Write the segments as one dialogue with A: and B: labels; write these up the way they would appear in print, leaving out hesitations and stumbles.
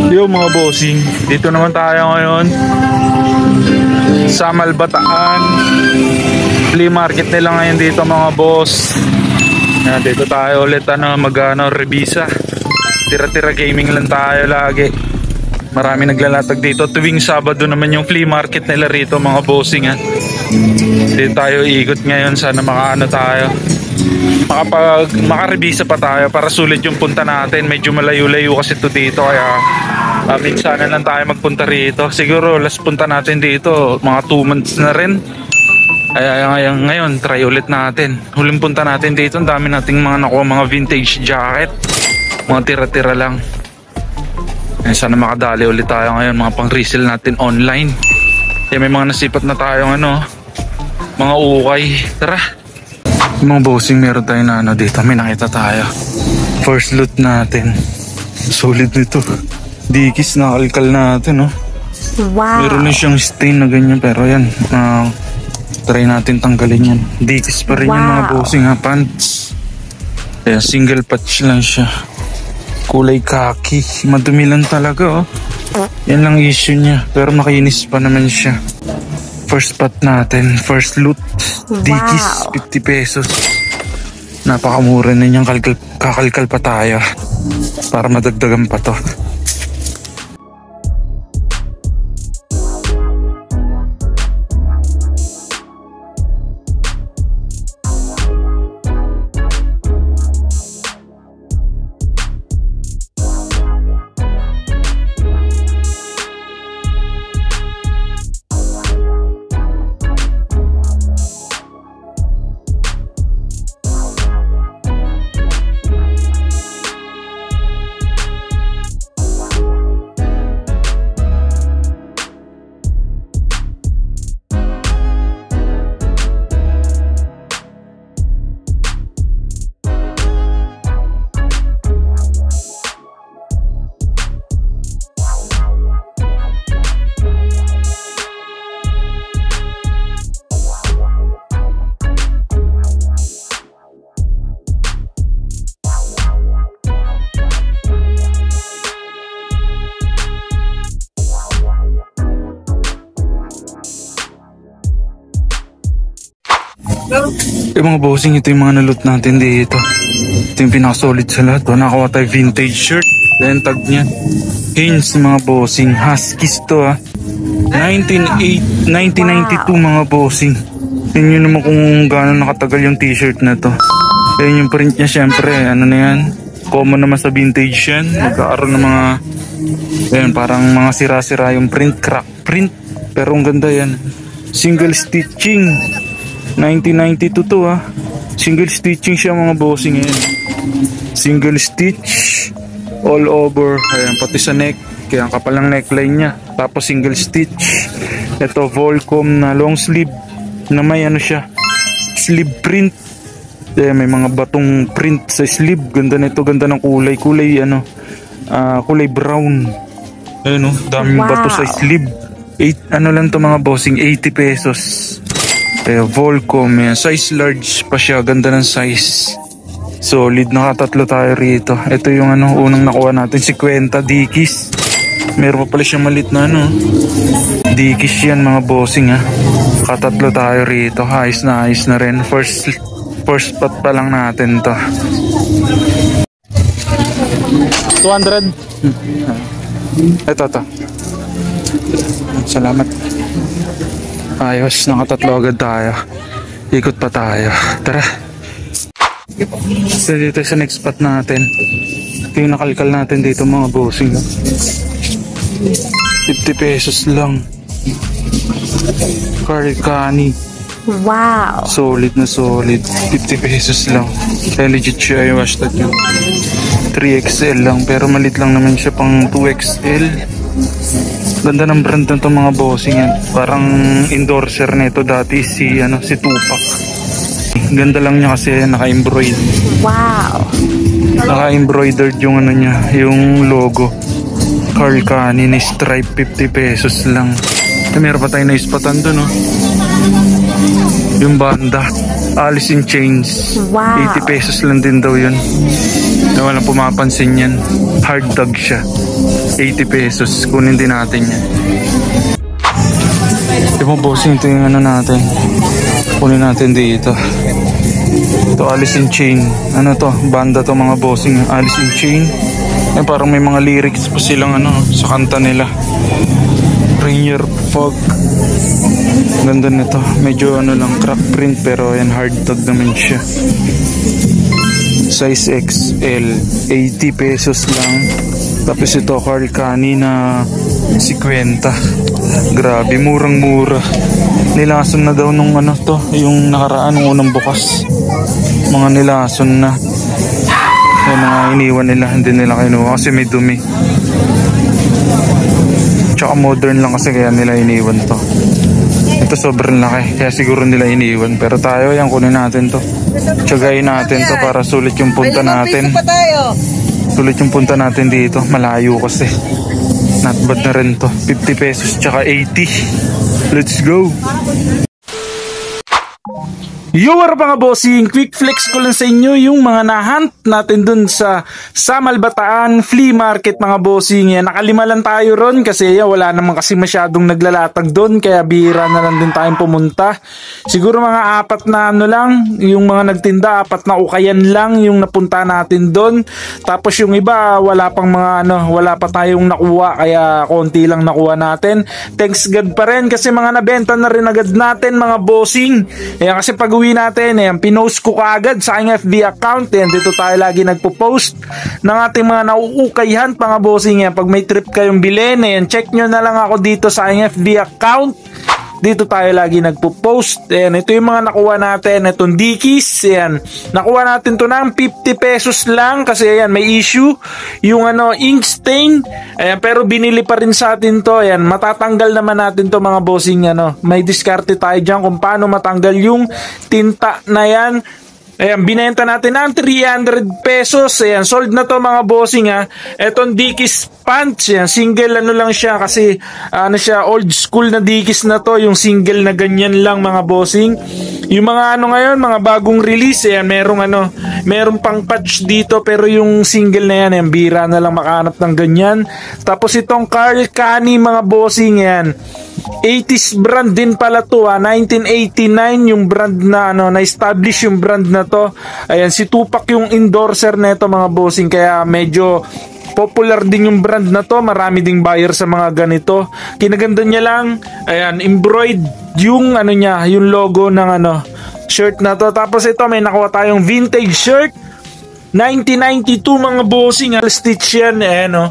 A: Yo mga bossing, dito naman tayo ngayon sa Malbataan. Flea market nila ngayon dito mga boss. Dito tayo ulit revisa. Tira-tira gaming lang tayo lagi. Marami naglalatag dito. Tuwing Sabado naman yung flea market nila rito mga bossing Dito tayo ikot ngayon, sana makaano tayo. Makarevisa pa tayo para sulit yung punta natin. Medyo malayo-layo kasi ito dito, kaya minsan lang tayo magpunta rito. Siguro last punta natin dito mga 2 months na rin. Kaya ngayon try ulit natin. Huling punta natin dito, ang dami nating mga nakuha, mga vintage jacket, mga tira-tira lang. Sana makadali ulit tayo ngayon, mga pang resell natin online. Kaya may mga nasipat na tayong mga ukay. Tara mga bossing, meron tayo na dito. May nakita tayo, first loot natin. Solid nito, dikis na kalkal natin Wow. Meron na siyang stain na ganyan, pero yan try natin tanggalin yan. Dikis pa rin yung mga bossing pants. Kaya single patch lang siya, kulay khaki. Madumi lang talaga yan lang issue niya, pero makinis pa naman siya. First spot natin, first loot, dikis, 50 pesos. Napakamura na niyang, kakalkal pa tayo para madagdagan pa to. Mga bossing, ito yung mga naloot natin dito. Ito yung pinaka-solid sa lahat. Nakakuha tayo vintage shirt. Then tag niya Hanes mga bossing. Huskies to 1992 mga bossing. Yun yun naman kung gaano nakatagal yung t-shirt na to. Then yung print niya syempre, na yan, common naman sa vintage yan. Magkakaroon ng mga parang mga sira-sira yung print, crack print. Pero ang ganda yan. Single stitching, 1992 to Single stitching siya mga bossing ngayon. Single stitch all over. Ayan, pati sa neck. Kaya ang kapal ng neckline niya. Tapos single stitch. Ito Volcom na long sleeve na may siya, sleeve print. May mga batong print sa sleeve. Ganda nito, ganda ng kulay. Kulay brown. Ayun daming bato sa sleeve. Lang to mga bossing, 80 pesos. Volcom, size large pa siya, ganda ng size. Solid, nakatatlo tayo rito. Ito yung unang nakuha natin, 50 dikis. Meron pa pala siya malit na dikis yan mga bossing Katatlo tayo rito, ayos na rin. First spot pa lang natin to. 200. Ito. Salamat. Ayos, nakatatlo agad tayo. Ikot pa tayo. Tara. So, dito sa next spot natin. Ito yung nakalkal natin dito mga bossing 50 pesos lang. Karikani.
B: Wow.
A: Solid na solid. 50 pesos lang. Kaya legit siya yung hashtag nyo. 3XL lang, pero malit lang naman siya pang 2XL. Ganda ng brand na ito mga bossing Parang endorser nito dati si Tupac. Ganda lang niya kasi naka-embroidered.
B: Wow.
A: Naka-embroidered yung niya, yung logo. Carl Kani na stripe, 50 pesos lang. Meron pa tayo na ispatan doon yung banda Alice in Chains.
B: Wow.
A: 80 pesos lang din daw yun. Na walang pumapansin yan. Hard tag siya. 80 pesos. Kunin din natin yan. Diba bossing, ito yung ano natin. Kunin natin dito. Ito Alice in Chain. Ano to? Banda to mga bossing. Alice in Chain. Eh, parang may mga lyrics pa silang ano sa kanta nila. Rainier Fog. Ganda nito. Medyo ano lang, crack print pero yan hard tag naman siya. Size XL. 80 pesos lang. Tapos ito Carl Cani na 50. Grabe, murang-mura. Nilason na daw nung ano to, yung nakaraan nung unang bukas. Mga nilason na. Yung mga iniwan nila, hindi nila kinuha kasi may dumi. Tsaka modern lang kasi kaya nila iniwan to. Ito sobrang laki, kaya siguro nila iniwan. Pero tayo, yan kunin natin to. Tsagayin natin to para sulit yung punta natin. Sulit yung punta natin dito, malayo kasi. Not bad na rin to. 50 pesos tsaka 80. Let's go! Yo, what up mga bossing? Quick flex ko lang sa inyo yung mga nahunt natin dun sa Samal Bataan Flea Market mga bossing. Yan, nakalima lang tayo ron kasi wala naman kasi masyadong naglalatag dun kaya bihira na lang din tayong pumunta. Siguro mga 4 na ano lang, yung mga nagtinda 4 na ukayan lang yung napunta natin dun. Tapos yung iba wala pang mga ano, wala pa tayong nakuha kaya konti lang nakuha natin. Thanks God pa rin kasi mga nabenta na rin agad natin mga bossing. Yan, kasi pag uwi natin, pinost ko kaagad sa aking FB account. Yan, dito tayo lagi nagpo-post ng ating mga nauukayhan mga bossing. Yan, pag may trip kayong bilhin, yan, check nyo na lang ako dito sa aking FB account. Dito tayo lagi nagpo-post. Ayan, ito yung mga nakuha natin. Itong Dickies. Ayan, nakuha natin to ng 50 pesos lang kasi ayan, may issue yung ano, ink stain. Ayan, pero binili pa rin sa atin to. Ayan, matatanggal naman natin to mga bossing. Ano, may diskarte tayo dyan kung paano matanggal yung tinta na yan. Ayan, binenta natin ng 300 pesos. Ayan, sold na to mga bossing ha. Etong Dickies pants, ayan, single ano lang siya kasi ano siya, old school na Dickies na to. Yung single na ganyan lang mga bossing. Yung mga ano ngayon, mga bagong release, ayan, merong pang patch dito pero yung single na yan, ayan, bira na lang makahanap ng ganyan. Tapos itong Carl Cani mga bossing, ayan. 80s brand din pala to 1989 yung brand na ano, na-establish yung brand na to. Ayan, si Tupac yung endorser nito mga bossing kaya medyo popular din yung brand na to. Marami ding buyer sa mga ganito. Kinaganda niya lang, ayan, embroidered yung ano niya, yung logo ng ano, shirt na to. Tapos ito may nakuha tayong vintage shirt 1992 mga bossing, stitch yan, ayan o.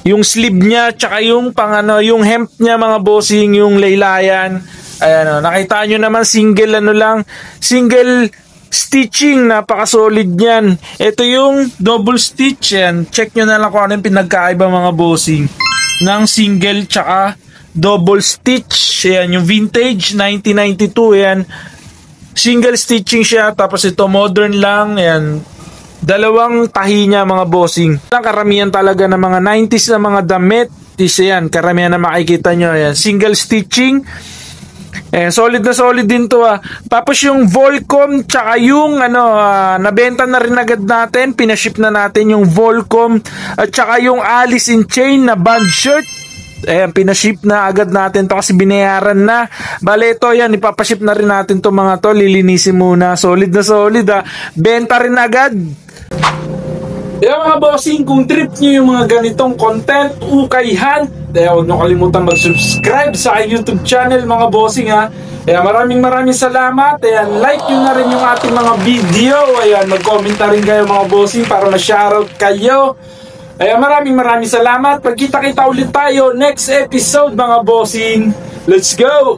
A: Yung sleeve niya, tsaka yung pang ano, yung hemp niya mga bossing, yung laylayan. Ayan o, nakita nyo naman single ano lang, single stitching, napaka-solid niyan. Ito yung double stitch yan. Check nyo na lang kung ano yung pinagkaiba mga bossing ng single tsaka double stitch. Ayan, yung vintage 1992 yan. Single stitching siya, tapos ito modern lang, ayan. Dalawang tahi niya mga bossing. Karamihan talaga ng mga 90s na mga damit. Yan, karamihan na makikita nyo. Yan, single stitching. Solid na solid din to Tapos yung Volcom tsaka yung ano, nabenta na rin agad natin. Pinaship na natin yung Volcom at tsaka yung Alice in Chain na band shirt. Ayan, pinaship na agad natin to kasi binayaran na. Bale ito, yan, ipapaship na rin natin to mga to. Lilinisin muna. Solid na solid Benta rin agad. Kaya mga bossing, kung trip nyo yung mga ganitong content, ukayhan, huwag nyo kalimutan mag-subscribe sa YouTube channel mga bossing Kaya maraming salamat. Ayan, like nyo na rin yung ating mga video. Ayan, mag-comment na rin kayo mga bossing para ma-shoutout kayo. Ayan, maraming salamat. Pagkita-kita ulit tayo next episode mga bossing. Let's go!